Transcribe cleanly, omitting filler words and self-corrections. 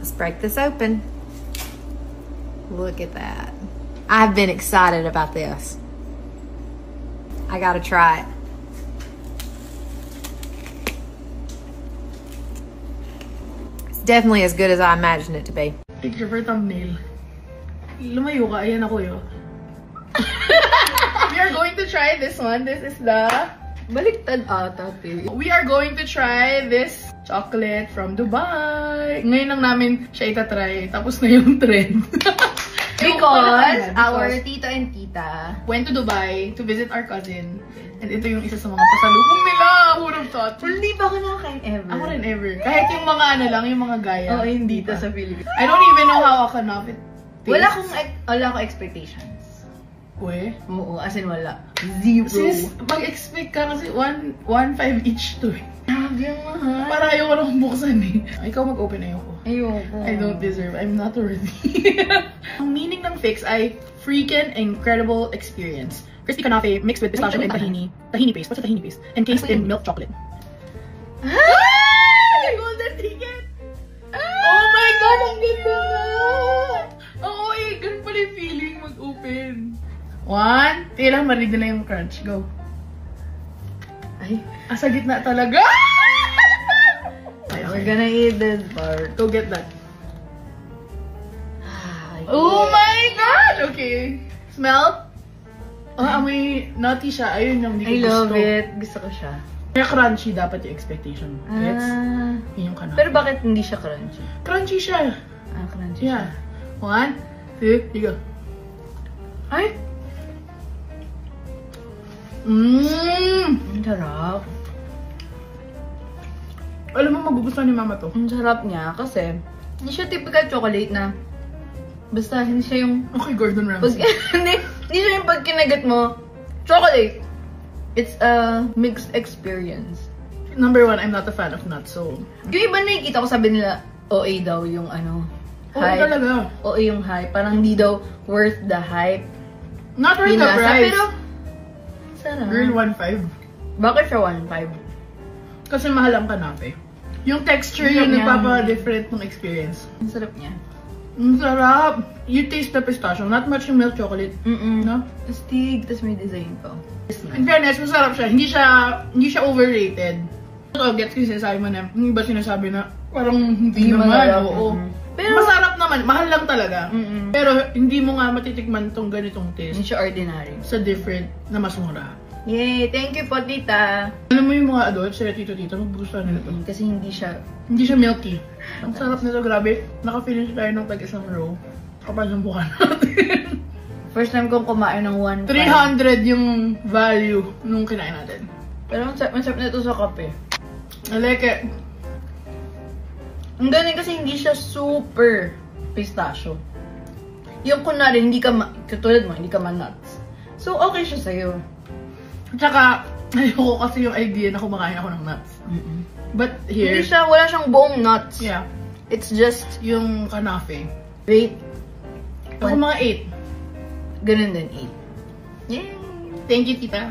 Let's break this open. Look at that. I've been excited about this. I gotta try it. It's definitely as good as I imagined it to be. Picture for thumbnail. Lumayo ka, ayan ako yun. We are going to try this one. This is the... Baliktad ata, We are going to try this chocolate from Dubai. Ngayon lang namin siya itatry. Tapos na yung trend. Because our tito and tita went to Dubai to visit our cousin. And ito yung isa sa mga pasalubong nila. Who would have thought? Hindi pa ako nakakain ever. Ako rin ever. Kahit yung mga ano lang, yung mga gaya. Oo, hindi ta sa Philippines. I don't even know how akanapit tastes. Wala akong expectations. Uwe? Oo, as in wala. Zero. Sis, mag-expect ka kasi 1.5 each to eh. Grabe ang mahal. Para ayoko na buksan eh. Ikaw mag-open, ayoko. Ayoko. I don't deserve. I'm not worthy. Ang meaning ng fix ay freaking incredible experience. Crispy kanafe mixed with pistachio and tahini. Tahini paste. What's a tahini paste? Encased in milk chocolate. Ah! Golden ticket! Oh my God! Ang ganda na! Oo eh, ganun pala yung feeling mag-open. 1. Kailangan marinig na yung crunch. Go. Ay, sa gitna talaga. We're gonna eat this part. Go get that. Oh my God! Okay. Smell? Amoy nutty siya. Ayun yung hindi ko gusto. I love it. Gusto ko siya. Kaya crunchy dapat yung expectation. Gets? Yun yung kanape. Pero bakit hindi siya crunchy? Crunchy siya. Crunchy Yeah. siya. 1, 2, you go. Ay! Ang sarap. Alam mo, magugustuhan ni mama to. Ang sarap niya kasi hindi siya typical chocolate na basta hindi siya yung Okay, Gordon Ramsay. hindi siya yung pag kinagat mo chocolate. It's a mixed experience. Number 1, I'm not a fan of nuts, so... Yung iba nakikita ko sabi nila OA daw yung ano hype. Oo talaga. OA yung hype. Parang hindi daw worth the hype. Not worth the price. Pero sarap. Girl, 1.5. Bakit siya 1.5? Kasi mahal ang kanape. Yung texture yung nagpapa-different ng experience. Ang sarap niya. Ang sarap! You taste the pistachio, not much yung milk chocolate. No? Astig, tas may design pa. In fairness, masarap siya. Hindi siya overrated. So, gets ko sinasabi mo na, yung iba sinasabi na, parang hindi naman. Oo. Pero masarap naman. Mahal lang talaga. Pero hindi mo nga matitikman tong ganitong taste. Hindi siya ordinary. Sa different na mas mura. Yay! Thank you po, tita! Alam mo yung mga adults, sila tito-tita, maggustuhan nila to. Kasi hindi siya milky. Ang sarap nito, grabe. Naka-finish tayo ng tag-isang row. Kapal ng buka natin. First time kong kumain ng 1.5. 300 yung value nung kinain natin. Pero masarap na ito sa kape. I like it. Ang galing kasi hindi siya super pistachio. Yung kunwari, katulad mo, hindi ka nuts. So, okay siya sa'yo. Tsaka, ayoko kasi yung idea na kumakain ako ng nuts. But here... Wala siyang buong nuts. Yeah. It's just... Yung kanafe. Wait. Ako mga 8. Ganun din, 8. Yay! Thank you, tita.